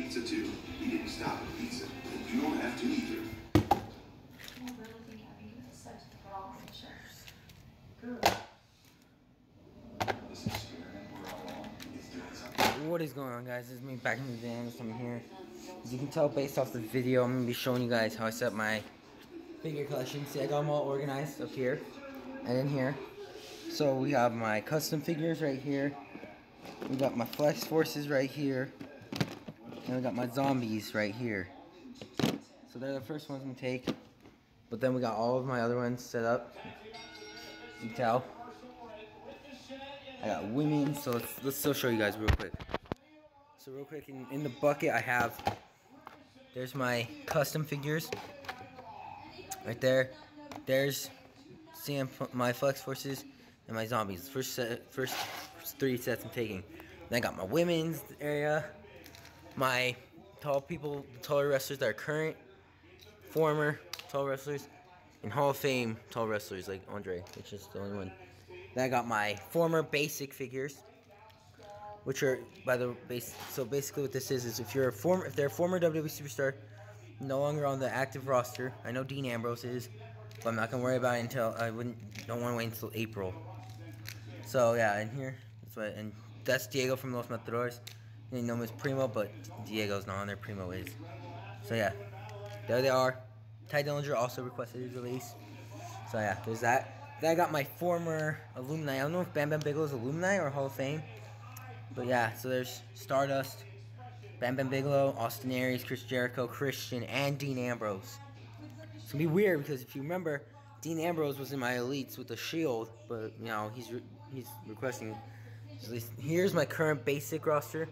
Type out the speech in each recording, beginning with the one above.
pizza too. He didn't stop at pizza, and you don't have to either. What is going on, guys? This is me back in the dance. I'm here. As you can tell based off the video, I'm going to be showing you guys how I set my figure collection. See, I got them all organized up here and in here. So we have my custom figures right here. We got my Flex Forces right here. And we got my zombies right here. So they're the first ones I'm going to take. But then we got all of my other ones set up. You can tell. I got women, so let's still show you guys real quick. So real quick, in the bucket I have, there's my custom figures. Right there. There's my Flex Forces and my zombies. First three sets I'm taking. Then I got my women's area. My taller wrestlers that are current, former tall wrestlers, and Hall of Fame tall wrestlers like Andre, which is the only one. Then I got my former basic figures, which are by the base. So basically, what this is if they're a former WWE superstar, no longer on the active roster. I know Dean Ambrose is, but I'm not gonna worry about it until don't want to wait until April. So yeah, in here, and that's Diego from Los Matadores. You know him as Primo, but Diego's not on there. Primo is. So yeah, there they are. Ty Dillinger also requested his release. So yeah, there's that. Then I got my former alumni. I don't know if Bam Bam Bigelow is alumni or Hall of Fame. But yeah, so there's Stardust, Bam Bam Bigelow, Austin Aries, Chris Jericho, Christian, and Dean Ambrose. It's gonna be weird because if you remember, Dean Ambrose was in my elites with the Shield, but you know he's requesting. So here's my current basic roster.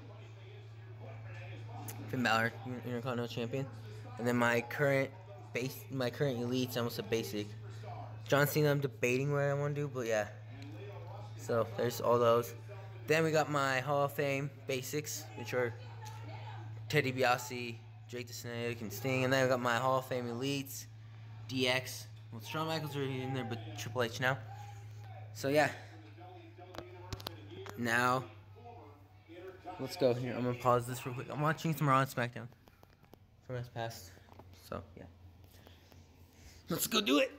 Finn Balor, Intercontinental Champion, and then my current elites. I almost said basic. John Cena, I'm debating what I want to do, but yeah. So there's all those. Then we got my Hall of Fame basics, which are Teddy DiBiase, Jake the Snake, and Sting. And then I got my Hall of Fame elites, DX. Well, Shawn Michaels are in there, but Triple H now. So yeah. Now, let's go here. I'm gonna pause this real quick. I'm watching some Raw and SmackDown from this past. So yeah. Let's go do it.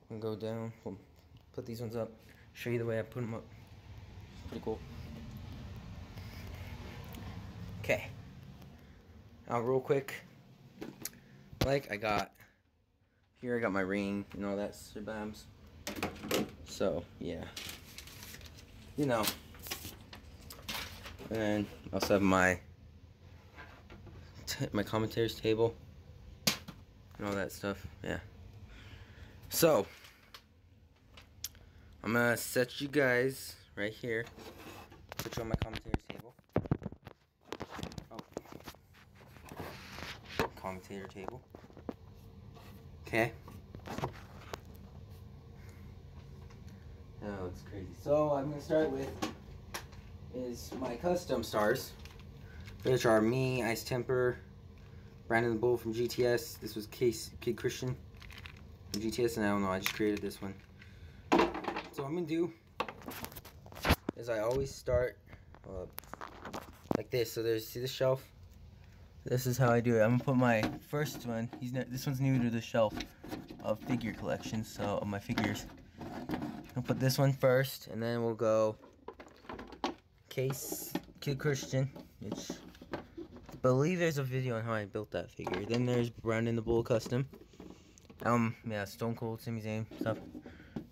I'm gonna go down, we'll put these ones up, show you the way I put them up. Pretty cool. Okay. Now real quick, like I got my ring and all that shabams. So yeah, you know. And then I also have my commentator's table and all that stuff. Yeah. So, I'm going to set you guys right here. Put you on my commentator's table. Oh. Commentator table. Okay. Oh, it's crazy. So, I'm going to start with is my custom stars, which are me, Ice Temper, Brandon the Bull from GTS. This was Kid Christian. GTS, and I don't know, I just created this one. So what I'm gonna do is I always start like this. So see the shelf? This is how I do it. I'm gonna put my first one. This one's new to the shelf of figure collection, so of my figures. I'll put this one first, and then we'll go Kid Christian, which I believe there's a video on how I built that figure. Then there's Brandon the Bull custom. Yeah, Stone Cold, Sami Zayn stuff,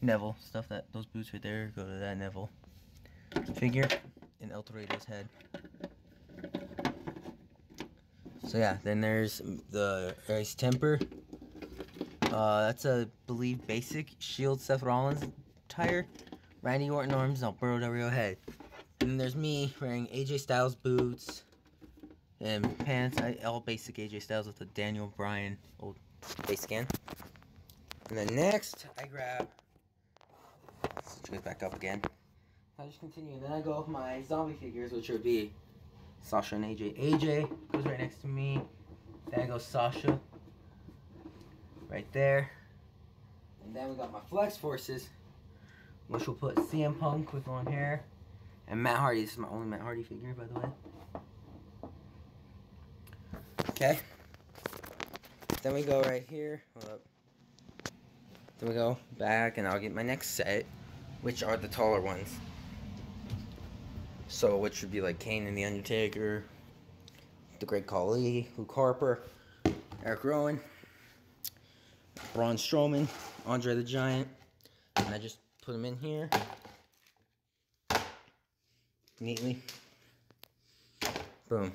Neville stuff. Those boots right there go to that Neville figure, and El Torero's head. So yeah, then there's the Ice Temper. That's a believe basic Shield Seth Rollins tire, Randy Orton arms, and Alberto Del Rio head. And then there's me wearing AJ Styles boots and pants. All basic AJ Styles with the Daniel Bryan old base scan. And then next, I grab, switch goes back up again. I just continue, and then I go with my zombie figures, which would be Sasha and AJ. AJ goes right next to me. Then I go Sasha, right there. And then we got my Flex Forces, which will put CM Punk with long hair, and Matt Hardy. This is my only Matt Hardy figure, by the way. Okay. Then we go right here. Hold up. Then we go back, and I'll get my next set, which are the taller ones. So, which would be like Kane and the Undertaker, the Great Khali, Luke Harper, Eric Rowan, Braun Strowman, Andre the Giant, and I just put them in here neatly. Boom.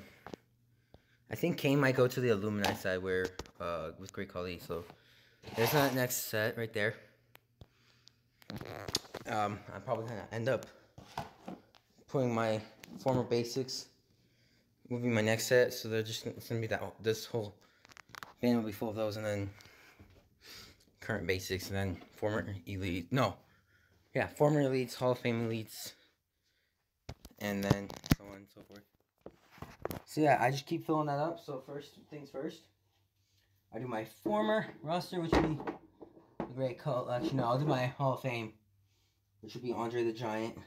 I think Kane might go to the Illuminati side where with Great Khali. So there's that next set right there. I'm probably gonna end up putting my former basics, moving my next set. So they're just it's gonna be that this whole bin will be full of those, and then current basics, and then former elite. No, yeah, former elites, Hall of Fame elites, and then so on and so forth. So yeah, I just keep filling that up. So first things first, I do my former roster, which would be the Great Khali. Actually, no, I'll do my Hall of Fame, which would be Andre the Giant.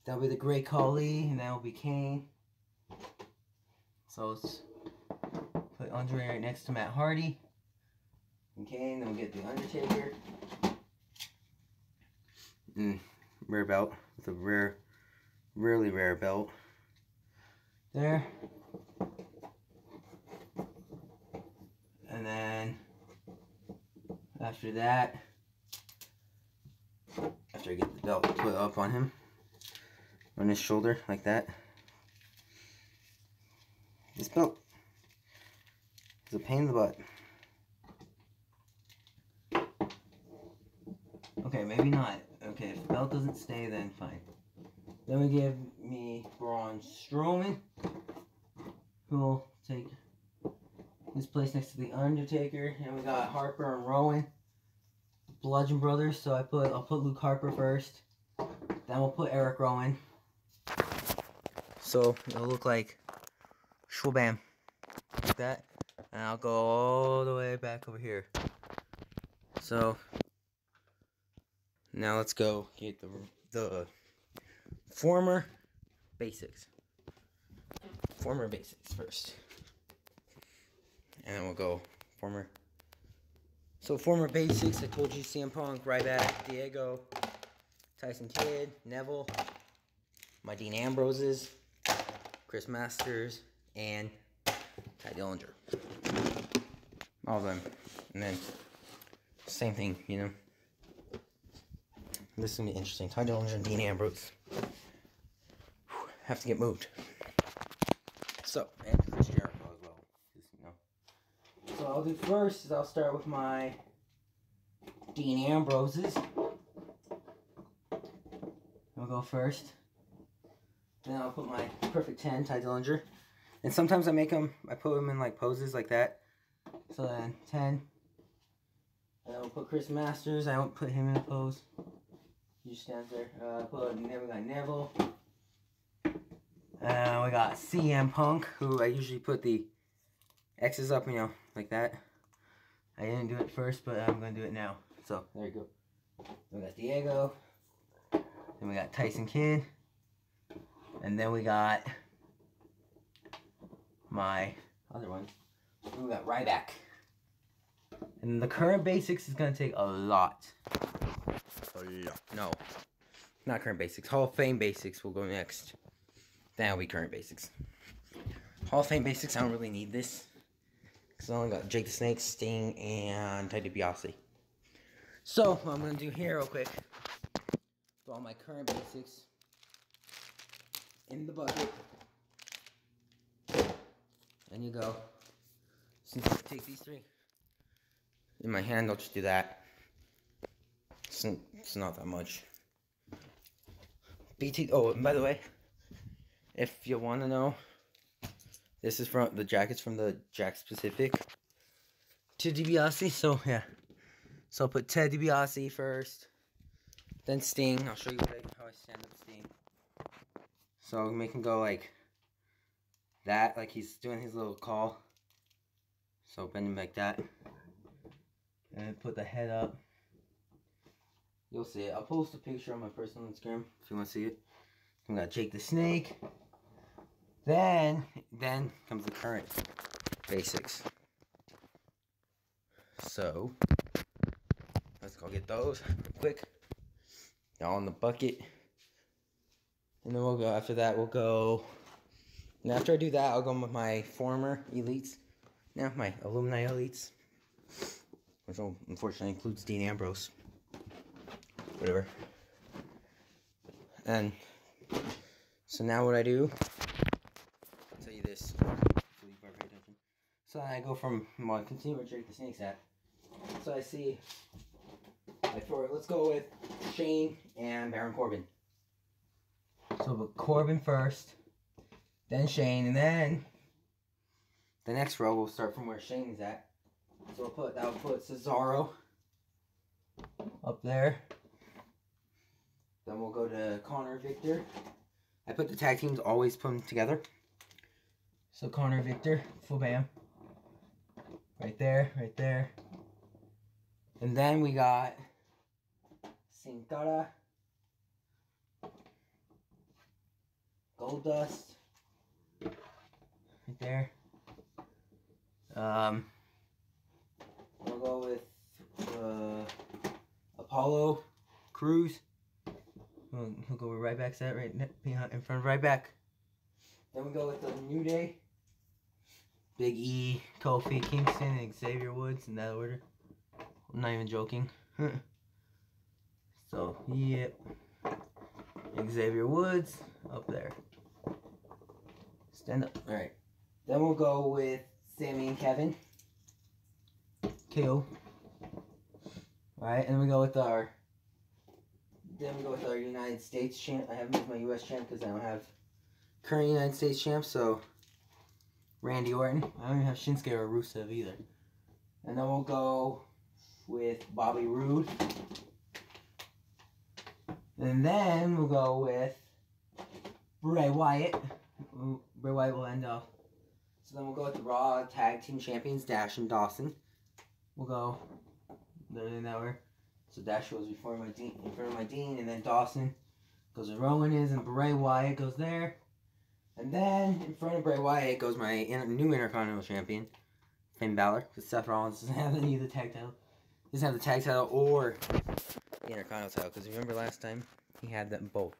That'll be the Great Khali, and that'll be Kane. So let's put Andre right next to Matt Hardy and Kane. Then we'll get the Undertaker. Rare belt with a really rare belt. There. And then after that, after I get the belt put up on him, on his shoulder like that, this belt is a pain in the butt. Okay, maybe not. Okay, if the belt doesn't stay, then fine. Then we give me Braun Strowman, who will take his place next to the Undertaker. And we got Harper and Rowan, Bludgeon Brothers. So I'll put Luke Harper first. Then we'll put Eric Rowan. So it'll look like shwabam, like that. And I'll go all the way back over here. So now let's go get the former basics. Former basics first. And then we'll go former. So former basics, I told you CM Punk, Ryback, Diego, Tyson Kidd, Neville, my Dean Ambroses, Chris Masters, and Ty Dillinger. All of them. And then same thing, you know. This is gonna be interesting. Ty Dillinger and Dean Ambrose. Have to get moved. So, and Chris Jericho as well. Just, you know. So I'll do first is I'll start with my Dean Ambroses. I'll go first. Then I'll put my perfect 10, Ty Dillinger. And sometimes I put them in like poses like that. So then 10. And then we'll put Chris Masters. I won't put him in a pose. He just stands there. Then we got Neville. We got CM Punk, who I usually put the X's up, you know, like that. I didn't do it first, but I'm going to do it now. So, there you go. Then we got Diego. Then we got Tyson Kidd. And then we got my other one. Then we got Ryback. And the current basics is going to take a lot. No, not current basics. Hall of Fame basics will go next. That'll be current basics. Hall of Fame basics, I don't really need this. Because I only got Jake the Snake, Sting, and Ted DiBiase. So, what I'm going to do here real quick. Throw all my current basics in the bucket. And you go. Since I take these three in my hand, I'll just do that. It's not that much. BT. Oh, and by the way, if you want to know, this is from the jackets from the Jack Specific to DiBiase. So yeah, so I'll put Ted DiBiase first, then Sting. I'll show you how I stand up Sting. So I'll make him go like that, like he's doing his little call. So bend him like that, and put the head up. You'll see it. I'll post a picture on my personal Instagram if you want to see it. We got Jake the Snake. Then comes the current basics. So let's go get those quick. All in the bucket. And then we'll go, after that, we'll go, and after I do that, I'll go with my former elites. Now, my alumni elites. Which unfortunately includes Dean Ambrose. Whatever. And, so now what I do, I'll tell you this, so you better pay attention. So I go from, well, continue where Jake the Snake's at. So I see, let's go with Shane and Baron Corbin. So we'll put Corbin first, then Shane, and then the next row we'll start from where Shane is at. So that'll put Cesaro up there. Then we'll go to Connor Victor. I put the tag teams, always put them together. So Connor Victor, full bam. Right there, right there. And then we got Sin Cara, Goldust, right there. We'll go with Apollo Crews. He'll go where Ryback's at, right in front of Ryback. Then we go with the New Day. Big E, Kofi Kingston, and Xavier Woods in that order. I'm not even joking. So, yep. Xavier Woods up there. Stand up. Alright. Then we'll go with Sammy and Kevin. KO. Alright, and then we go with our United States champ. I haven't used my US champ because I don't have current United States champ, so Randy Orton. I don't even have Shinsuke or Rusev either. And then we'll go with Bobby Roode. And then we'll go with Bray Wyatt. Bray Wyatt will end off. So then we'll go with the Raw Tag Team Champions, Dash and Dawson. We'll go in that order. So Dash goes in front of my Dean, and then Dawson goes where Rowan is, and Bray Wyatt goes there. And then in front of Bray Wyatt goes my new Intercontinental Champion, Finn Balor, because Seth Rollins doesn't have any of the tag title. He doesn't have the tag title or the Intercontinental title, because remember last time he had them both.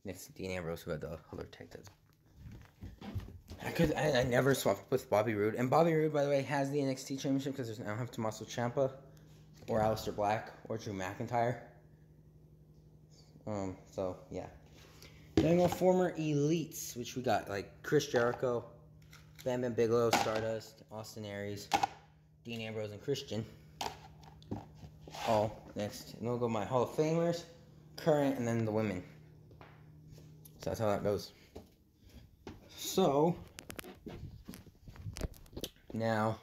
Next to Dean Ambrose, who had the other tag title. I never swapped with Bobby Roode. And Bobby Roode, by the way, has the NXT Championship because I don't have Tommaso Ciampa or Aleister Black or Drew McIntyre. So, yeah. Then we go former elites, which we got, like, Chris Jericho, Bam Bam Bigelow, Stardust, Austin Aries, Dean Ambrose, and Christian. All next. And then we'll go my Hall of Famers, current, and then the women. So that's how that goes. So, now,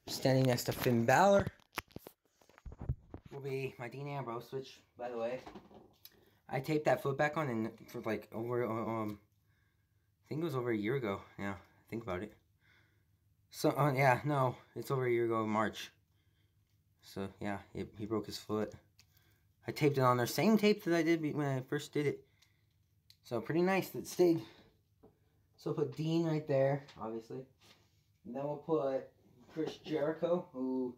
standing next to Finn Balor will be my Dean Ambrose, which, by the way, I taped that foot back on and for like over, I think it was over a year ago. Yeah, think about it. So, yeah, no, it's over a year ago in March. So, yeah, he broke his foot. I taped it on there, same tape that I did when I first did it. So, pretty nice that it stayed. So, we'll put Dean right there, obviously. And then we'll put Chris Jericho, who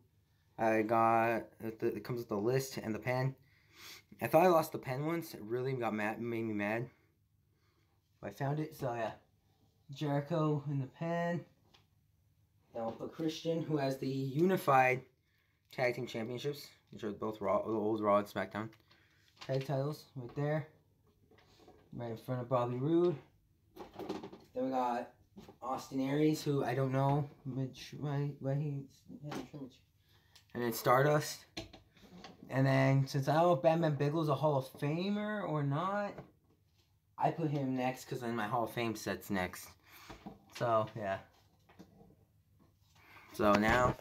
I got, it comes with the list and the pen. I thought I lost the pen once. It really made me mad. But I found it, so yeah. Jericho in the pen. Then we'll put Christian, who has the unified tag team championships, which are both old Raw and SmackDown tag titles, right there. Right in front of Bobby Roode. Then we got Austin Aries, who I don't know why he's and then Stardust. And then since I don't know if Bam Bam Bigelow's a Hall of Famer or not, I put him next because then my Hall of Fame set's next. So yeah. So now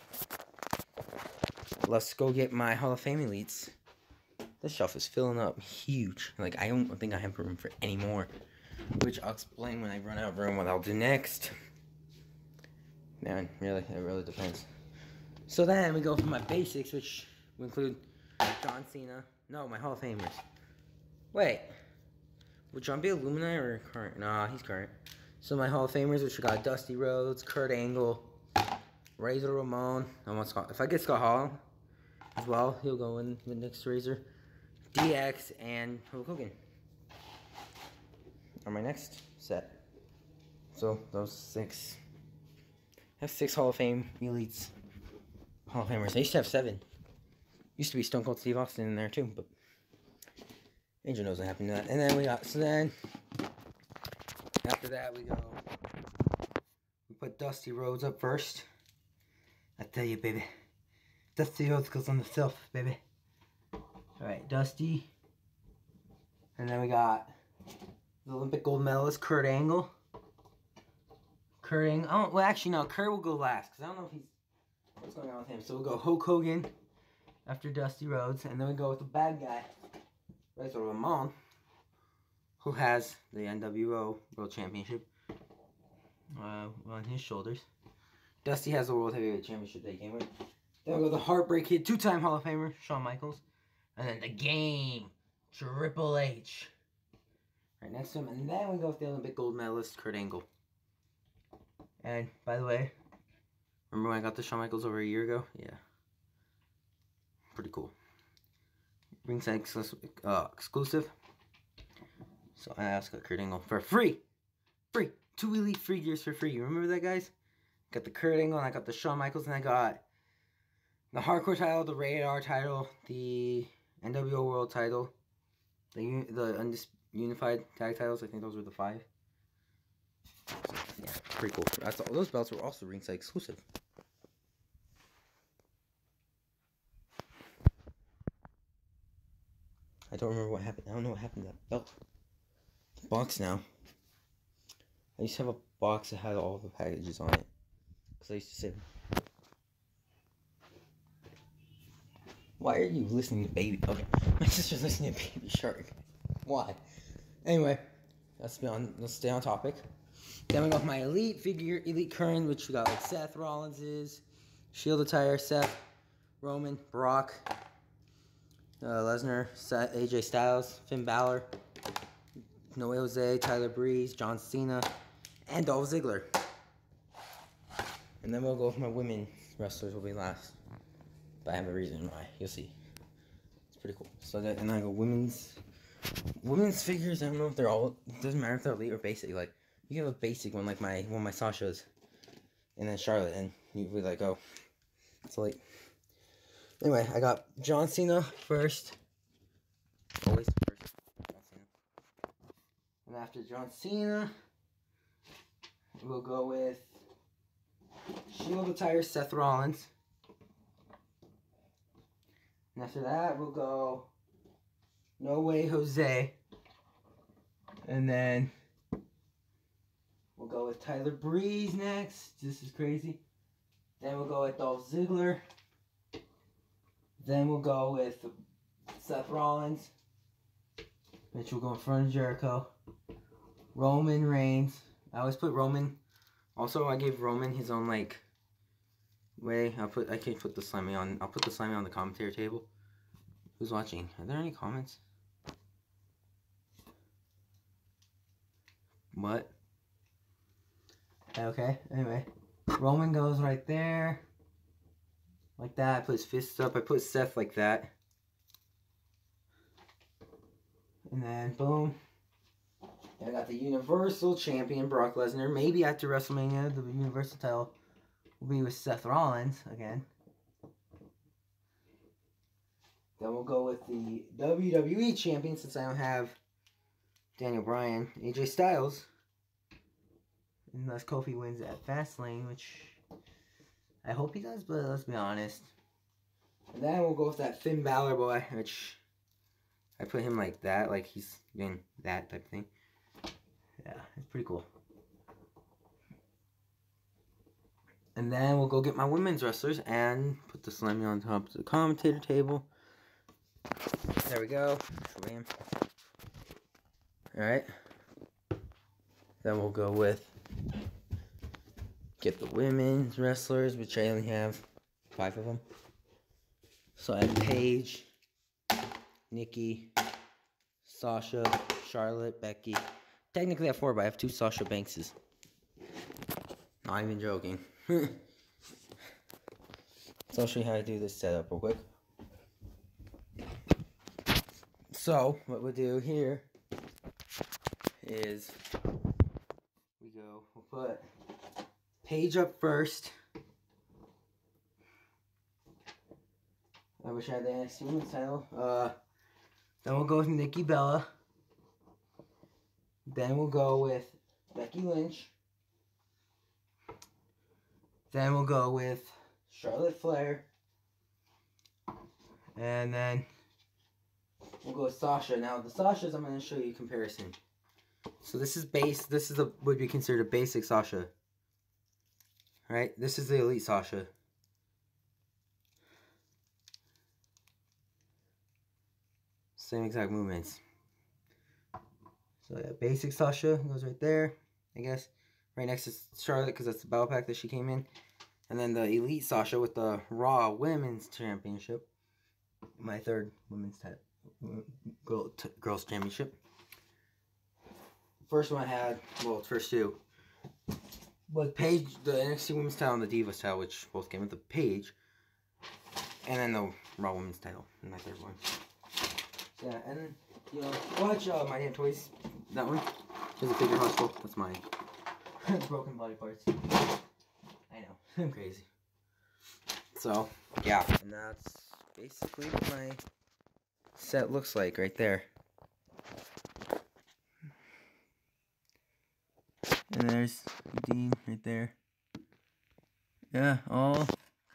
let's go get my Hall of Fame elites. This shelf is filling up huge. Like I don't think I have room for any more. Which I'll explain when I run out of room what I'll do next. Man, really, it really depends. So then we go for my basics, which will include John Cena. No, my Hall of Famers. Wait. Would John be Illuminati or current? Nah, he's current. So my Hall of Famers, which we got Dusty Rhodes, Kurt Angle, Razor Ramon. If I get Scott Hall as well, he'll go in the next Razor. DX and Hulk Hogan are my next set. So those 6. I have 6 Hall of Fame elites. Hall of Famers. I used to have 7. Used to be Stone Cold Steve Austin in there too, but Angel knows what happened to that. And then we got, so then after that we put Dusty Rhodes up first. I tell you, baby, Dusty Rhodes goes on the shelf, baby. Alright, Dusty. And then we got the Olympic gold medalist, Kurt Angle. Oh, well, actually, no, Kurt will go last, because I don't know if what's going on with him. So we'll go Hulk Hogan after Dusty Rhodes, and then we go with the bad guy, Razor Ramon, who has the NWO World Championship on his shoulders. Dusty has the World Heavyweight Championship that he came with. Then we'll go the Heartbreak Kid, 2-time Hall of Famer, Shawn Michaels. And then the Game, Triple H. Right next to him. And then we go with the Olympic gold medalist, Kurt Angle. And, by the way, remember when I got the Shawn Michaels over a year ago? Yeah. Pretty cool. Ringside exclusive. So I also got Kurt Angle for free. Free. 2 elite free gears for free. You remember that, guys? Got the Kurt Angle and I got the Shawn Michaels and I got the Hardcore title, the Rated R title, the NWO World title, the Unified Tag titles. I think those were the 5. Yeah, pretty cool. Those belts were also ringside exclusive. I don't remember what happened. I don't know what happened to that belt. Box now. I used to have a box that had all the packages on it. Because I used to save them. Why are you listening to Baby? Okay, my sister's listening to Baby Shark. Why? Anyway, let's stay on topic. Then we got my elite current, which we got like Seth Rollins's, Shield attire, Seth, Roman, Brock, Lesnar, AJ Styles, Finn Balor, No Way Jose, Tyler Breeze, John Cena, and Dolph Ziggler. And then we'll go with my women wrestlers will be last. But I have a reason why. You'll see. It's pretty cool. So that, and I go women's figures. I don't know if they're all. It doesn't matter if they're elite or basic. Like you have a basic one, like one of my Sasha's, and then Charlotte, and you'd be like, oh, it's elite. Anyway, I got John Cena first. Always first. John Cena. And after John Cena, we'll go with Shield attire Seth Rollins. And after that, we'll go No Way Jose. And then we'll go with Tyler Breeze next. This is crazy. Then we'll go with Dolph Ziggler. Then we'll go with Seth Rollins, which will go in front of Jericho. Roman Reigns. I always put Roman. Also, I gave Roman his own like way. I can't put the Slimy on. I'll put the Slimy on the commentary table. Who's watching? Are there any comments? What? Okay. Anyway, Roman goes right there. Like that. I put his fists up. I put Seth like that. And then, boom. I got the Universal Champion, Brock Lesnar. Maybe after WrestleMania, the Universal title will be with Seth Rollins again. Then we'll go with the WWE Champion, since I don't have Daniel Bryan, AJ Styles. Unless Kofi wins at Fastlane, which I hope he does, but let's be honest. And then we'll go with that Finn Balor boy, which I put him like that, like he's doing that type of thing. Yeah, it's pretty cool. And then we'll go get my women's wrestlers and put the Slimy on top of the commentator table. There we go. Bam. Alright. Then we'll go with get the women's wrestlers, which I only have 5 of them. So I have Paige, Nikki, Sasha, Charlotte, Becky. Technically I have 4, but I have 2 Sasha Bankses. Not even joking. So I'll show you how to do this setup real quick. So what we'll do here is we'll put Paige up first. I wish I had the NXT Women's title. Then we'll go with Nikki Bella. Then we'll go with Becky Lynch. Then we'll go with Charlotte Flair. And then we'll go with Sasha. Now the Sashas, I'm going to show you a comparison. So this is would be considered a basic Sasha. Right? This is the Elite Sasha. Same exact movements. So yeah, basic Sasha goes right there, I guess. Right next to Charlotte, because that's the battle pack that she came in. And then the Elite Sasha with the Raw Women's Championship. My third women's girls championship. First one I had, well, first two. But Paige, the NXT Women's title and the Divas title, which both came with the Paige. And then the Raw Women's title in my third one. So yeah, and then, you know, watch My Damn Toys, that one. There's a figure hospital, that's mine. Broken body parts. I know, I'm crazy. So, yeah, and that's basically what my set looks like right there. And there's Dean right there. Yeah, all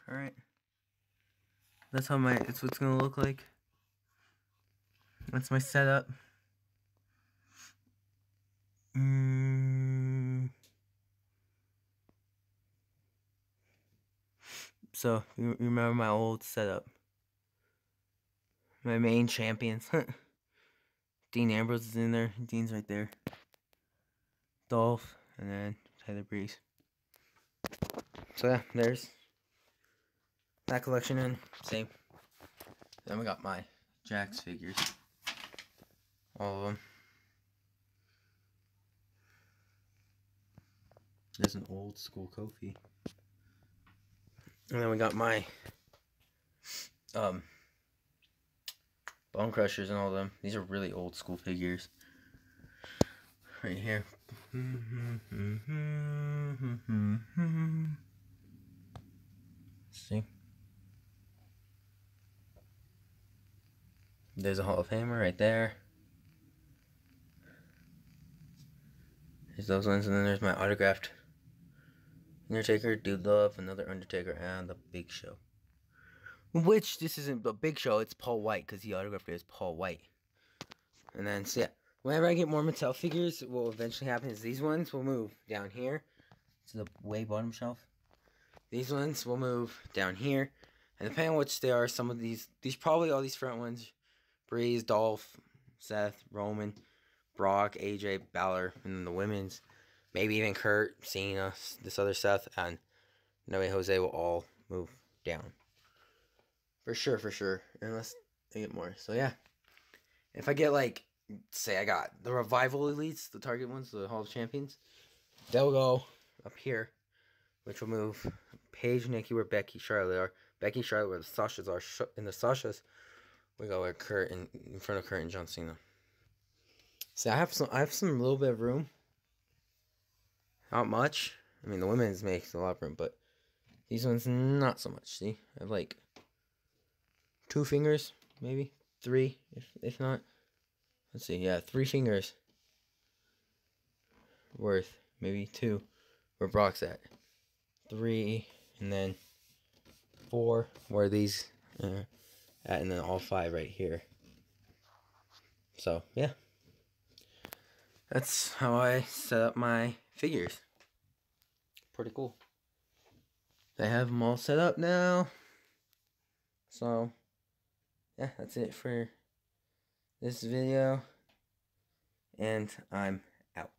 current. That's how it's what's gonna look like. That's my setup. So, you remember my old setup. My main champions. Dean Ambrose is in there. Dean's right there. Dolph, and then Tyler Breeze. So yeah, there's that collection in. Same. Then we got my Jax figures. All of them. There's an old school Kofi. And then we got my Bone Crushers and all of them. These are really old school figures. Right here. See? There's a Hall of Famer right there. There's those ones, and then there's my autographed Undertaker, Dude Love, another Undertaker, and the Big Show. Which, this isn't the Big Show, it's Paul White, because he autographed it as Paul White. And then, so yeah, whenever I get more Mattel figures, what will eventually happen is these ones will move down here to the way bottom shelf. These ones will move down here. And depending on which they are, some of these probably all these front ones, Breeze, Dolph, Seth, Roman, Brock, AJ, Balor, and then the women's, maybe even Kurt, Cena, this other Seth, and No Way Jose will all move down. For sure. Unless I get more. So yeah. If I get like, say I got the Revival Elites, the Target ones, the Hall of Champions, they'll go up here, which will move Paige, Nikki, where Becky, Charlotte are. Becky, Charlotte, where the Sashas are. In the Sashas, we go where Kurt in front of Kurt and John Cena. See, I have some little bit of room. Not much. I mean, the women's makes a lot of room, but these ones not so much. See, I have like 2 fingers, maybe 3, if not. Let's see, yeah, 3 fingers worth, maybe 2, where Brock's at. 3, and then 4, where these at, and then all 5 right here. So, yeah. That's how I set up my figures. Pretty cool. I have them all set up now. So, yeah, that's it for this video. And I'm out.